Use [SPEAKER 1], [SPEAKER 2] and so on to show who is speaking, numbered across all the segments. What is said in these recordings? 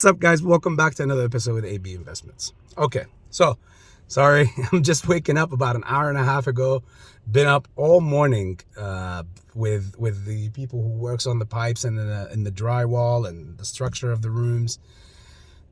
[SPEAKER 1] What's up, guys? Welcome back to another episode with AB Investments. Okay, so sorry, I'm just waking up about an hour and a half ago. Been up all morning with the people who works on the pipes and the drywall and the structure of the rooms.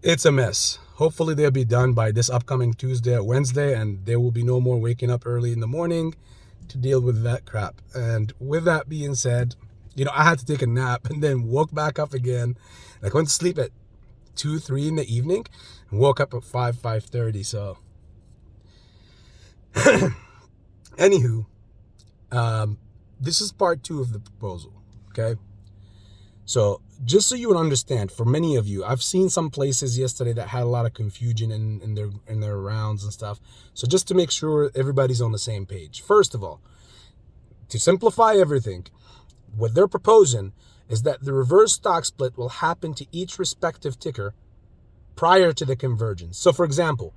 [SPEAKER 1] It's a mess. Hopefully, they'll be done by this upcoming Tuesday or Wednesday, and there will be no more waking up early in the morning to deal with that crap. And with that being said, I had to take a nap and then woke back up again. I went to sleep at 2, 3 in the evening and woke up at 5:30. So anywho, this is part 2 of the proposal. Okay, so just so you would understand, for many of you, I've seen some places yesterday that had a lot of confusion in their rounds and stuff. So just to make sure everybody's on the same page, first of all, to simplify everything, what they're proposing is that the reverse stock split will happen to each respective ticker prior to the convergence. So for example,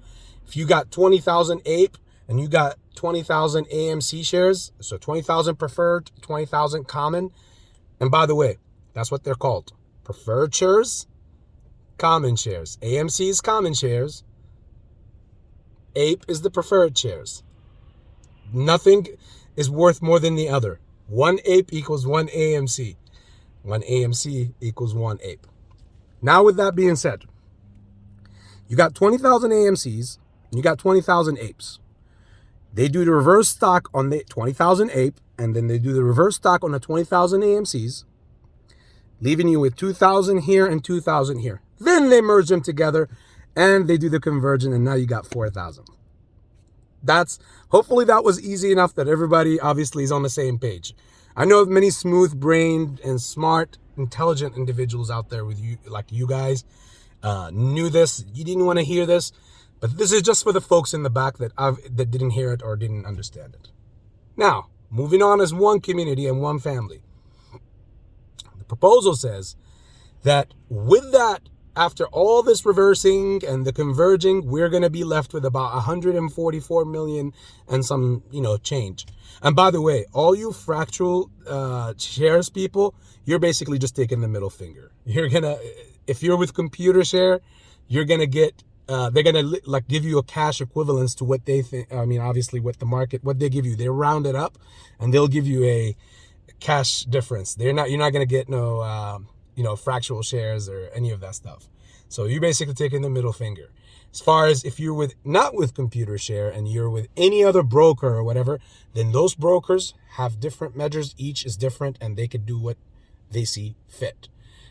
[SPEAKER 1] if you got 20,000 APE and you got 20,000 AMC shares, so 20,000 preferred, 20,000 common, and by the way, that's what they're called. Preferred shares, common shares. AMC is common shares. APE is the preferred shares. Nothing is worth more than the other. One APE equals one AMC. One AMC equals one APE. Now, with that being said, you got 20,000 AMCs and you got 20,000 APEs. They do the reverse stock on the 20,000 APE, and then they do the reverse stock on the 20,000 AMCs, leaving you with 2,000 here and 2,000 here. Then they merge them together and they do the conversion, and now you got 4,000. Hopefully that was easy enough that everybody obviously is on the same page. I know many smooth-brained and smart, intelligent individuals out there with you, like you guys, knew this. You didn't want to hear this, but this is just for the folks in the back that didn't hear it or didn't understand it. Now, moving on as one community and one family. The proposal says that with that, after all this reversing and the converging, we're going to be left with about 144 million and some, change. And by the way, all you fractional shares people, you're basically just taking the middle finger. If you're with computer share, you're going to get, they're going to give you a cash equivalence to what they think. I mean, obviously what they give you, they round it up and they'll give you a cash difference. You're not going to get no, fractional shares or any of that stuff. So you're basically taking the middle finger. As far as if you're not with computer share and you're with any other broker or whatever, then those brokers have different measures. Each is different and they can do what they see fit.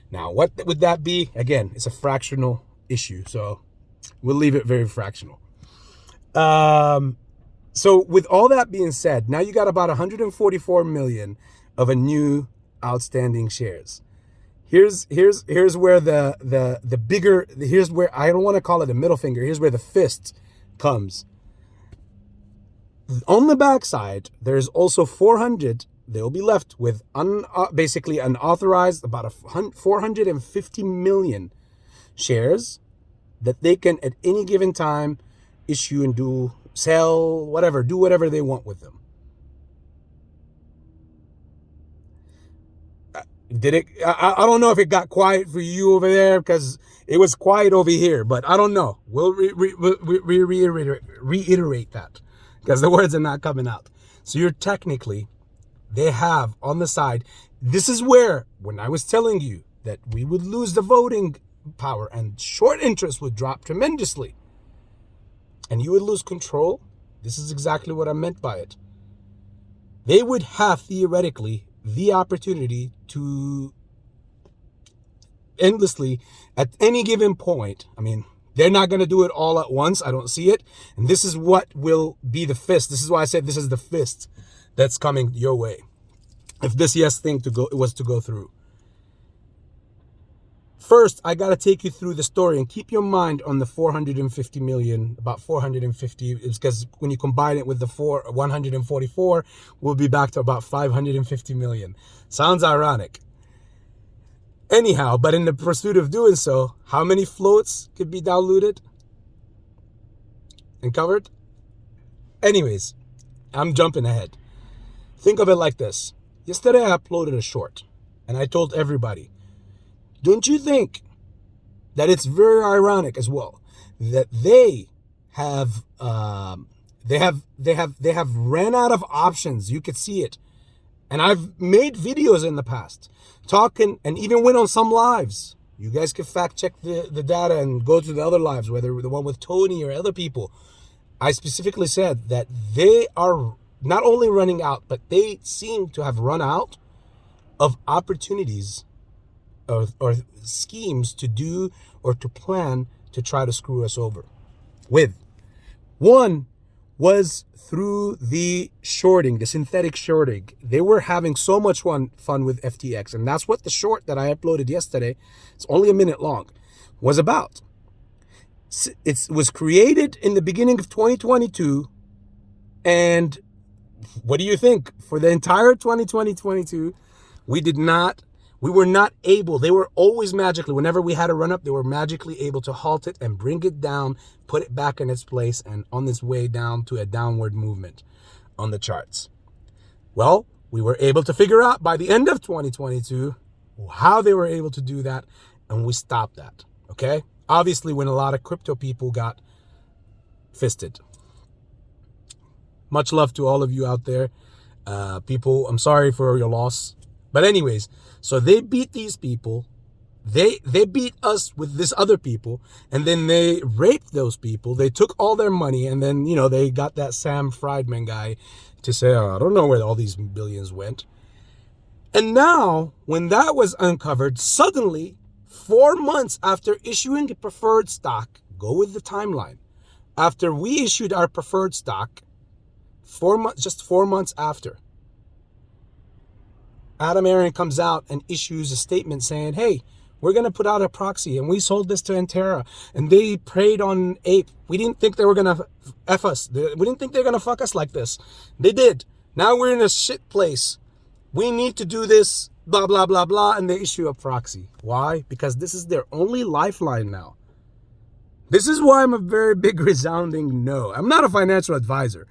[SPEAKER 1] Now, what would that be? Again, it's a fractional issue. So we'll leave it very fractional. So with all that being said, now you got about 144 million of a new outstanding shares. Here's where the bigger, here's where, I don't want to call it a middle finger, here's where the fist comes. On the backside, there's also 400, they'll be left with basically unauthorized, about 450 million shares that they can at any given time issue and do whatever they want with them. Did it? I don't know if it got quiet for you over there because it was quiet over here, but I don't know. We'll reiterate that because the words are not coming out. So they have on the side. This is where, when I was telling you that we would lose the voting power and short interest would drop tremendously and you would lose control, this is exactly what I meant by it. They would have theoretically the opportunity to endlessly at any given point. I mean, they're not going to do it all at once. I don't see it. And this is what will be the fist. This is why I said this is the fist that's coming your way. If this thing was to go through. First, I got to take you through the story and keep your mind on the 450 million, about 450, is because when you combine it with the 144, we'll be back to about 550 million. Sounds ironic. Anyhow, but in the pursuit of doing so, how many floats could be diluted and covered? Anyways, I'm jumping ahead. Think of it like this. Yesterday I uploaded a short and I told everybody, don't you think that it's very ironic as well that they have they have ran out of options. You could see it, and I've made videos in the past talking, and even went on some lives. You guys can fact check the data and go to the other lives, whether the one with Tony or other people. I specifically said that they are not only running out, but they seem to have run out of opportunities or schemes to do or to plan to try to screw us over with. One was through the shorting, the synthetic shorting. They were having so much fun with FTX, and that's what the short that I uploaded yesterday, it's only a minute long, was about. It was created in the beginning of 2022, and what do you think? For the entire 2022, we were not able, they were always magically, whenever we had a run up, they were magically able to halt it and bring it down, put it back in its place, and on its way down to a downward movement on the charts. Well, we were able to figure out by the end of 2022 how they were able to do that, and we stopped that, okay? Obviously, when a lot of crypto people got fisted. Much love to all of you out there. People, I'm sorry for your loss. But anyways, so they beat these people. They beat us with this other people, and then they raped those people. They took all their money, and then, you know, they got that Sam Friedman guy to say, oh, I don't know where all these billions went. And now, when that was uncovered, suddenly, 4 months after issuing a preferred stock, go with the timeline. After we issued our preferred stock, 4 months, just 4 months after, Adam Aron comes out and issues a statement saying, hey, we're going to put out a proxy, and we sold this to Antera, and they preyed on Ape. We didn't think they were going to F us. We didn't think they were going to fuck us like this. They did. Now we're in a shit place. We need to do this, blah, blah, blah, blah, and they issue a proxy. Why? Because this is their only lifeline now. This is why I'm a very big resounding no. I'm not a financial advisor.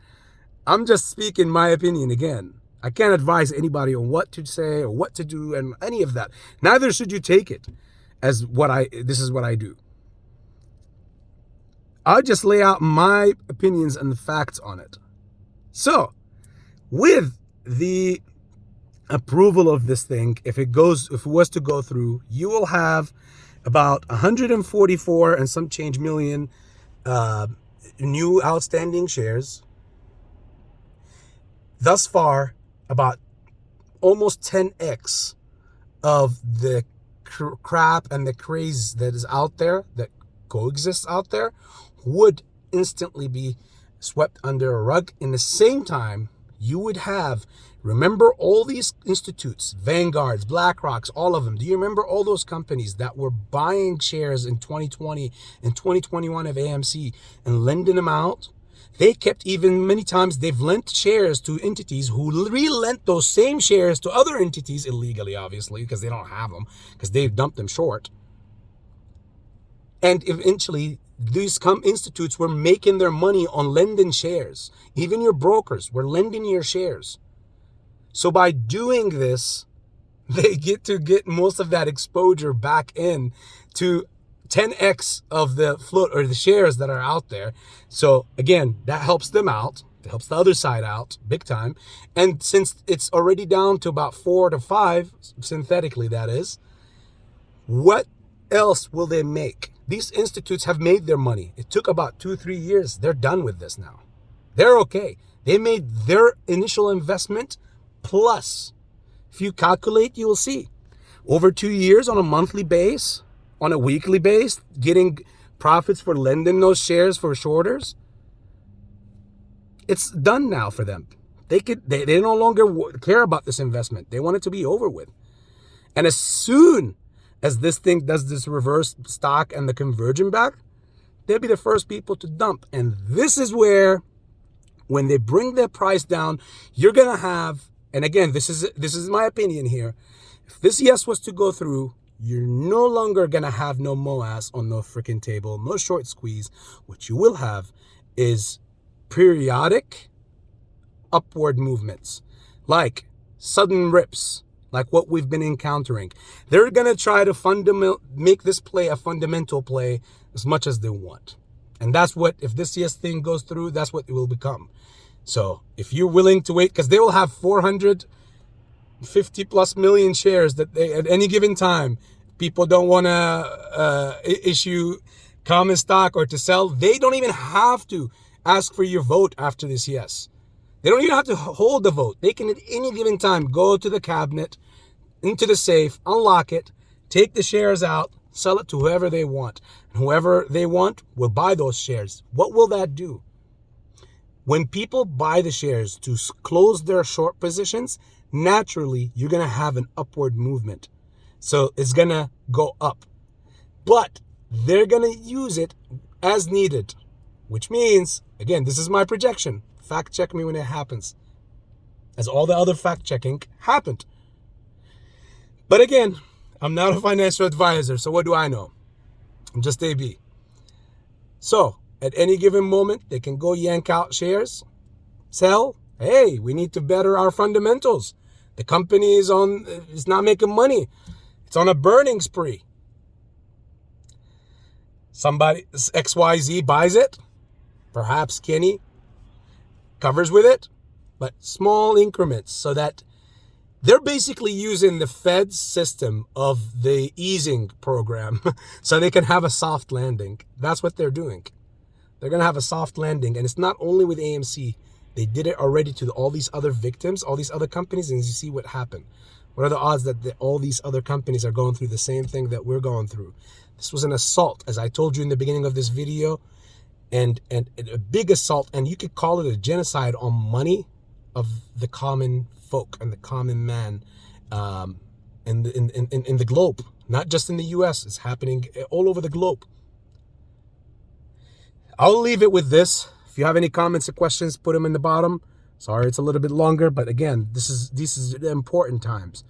[SPEAKER 1] I'm just speaking my opinion again. I can't advise anybody on what to say or what to do and any of that. Neither should you take it as this is what I do. I'll just lay out my opinions and the facts on it. So, with the approval of this thing, if it was to go through, you will have about 144 and some change million new outstanding shares. Thus far, about almost 10x of the crap and the craze that is out there, that coexists out there, would instantly be swept under a rug. In the same time, you would have, remember all these institutes, Vanguards, BlackRocks, all of them. Do you remember all those companies that were buying shares in 2020 and 2021 of AMC and lending them out? They kept, even many times, they've lent shares to entities who re-lent those same shares to other entities illegally, obviously, because they don't have them, because they've dumped them short. And eventually, these institutes were making their money on lending shares. Even your brokers were lending your shares. So by doing this, they get to get most of that exposure back in to 10x of the float or the shares that are out there. So again, that helps them out. It helps the other side out big time. And since it's already down to about 4 to 5, synthetically that is, what else will they make? These institutes have made their money. It took about 2-3 years. They're done with this now. They're okay. They made their initial investment plus. If you calculate, you will see. Over 2 years on a monthly base, on a weekly base, getting profits for lending those shares for shorters. It's done now for them. They no longer care about this investment. They want it to be over with. And as soon as this thing does this reverse stock and the conversion back, they'll be the first people to dump. And this is where, when they bring their price down, you're going to have, and again, this is my opinion here. If this yes was to go through, you're no longer going to have no MOAS on no freaking table, no short squeeze. What you will have is periodic upward movements, like sudden rips, like what we've been encountering. They're going to try to make this play a fundamental play as much as they want. And that's what, if this yes thing goes through, that's what it will become. So if you're willing to wait, because they will have 450 plus million shares that they, at any given time, people don't want to issue common stock or to sell. They don't even have to ask for your vote after this yes. They don't even have to hold the vote. They can at any given time go to the cabinet, into the safe, unlock it, take the shares out, sell it to whoever they want. And whoever they want will buy those shares. What will that do? When people buy the shares to close their short positions, naturally, you're going to have an upward movement. So it's going to go up. But they're going to use it as needed, which means, again, this is my projection. Fact check me when it happens, as all the other fact checking happened. But again, I'm not a financial advisor, so what do I know? I'm just AB. So at any given moment, they can go yank out shares, sell. Hey, we need to better our fundamentals. The company is not making money. It's on a burning spree. Somebody, XYZ, buys it. Perhaps Kenny covers with it, but small increments, so that they're basically using the Fed's system of the easing program so they can have a soft landing. That's what they're doing. They're going to have a soft landing. And it's not only with AMC. They did it already to all these other victims, all these other companies, and you see what happened. What are the odds that all these other companies are going through the same thing that we're going through? This was an assault, as I told you in the beginning of this video. And a big assault, and you could call it a genocide on money of the common folk and the common man in the globe, not just in the US. It's happening all over the globe. I'll leave it with this. If you have any comments or questions, put them in the bottom. Sorry, it's a little bit longer, but again, this is the important times.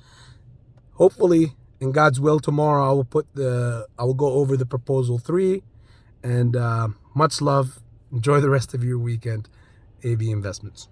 [SPEAKER 1] Hopefully, in God's will, tomorrow I will go over the proposal 3. And much love. Enjoy the rest of your weekend. AB Investments.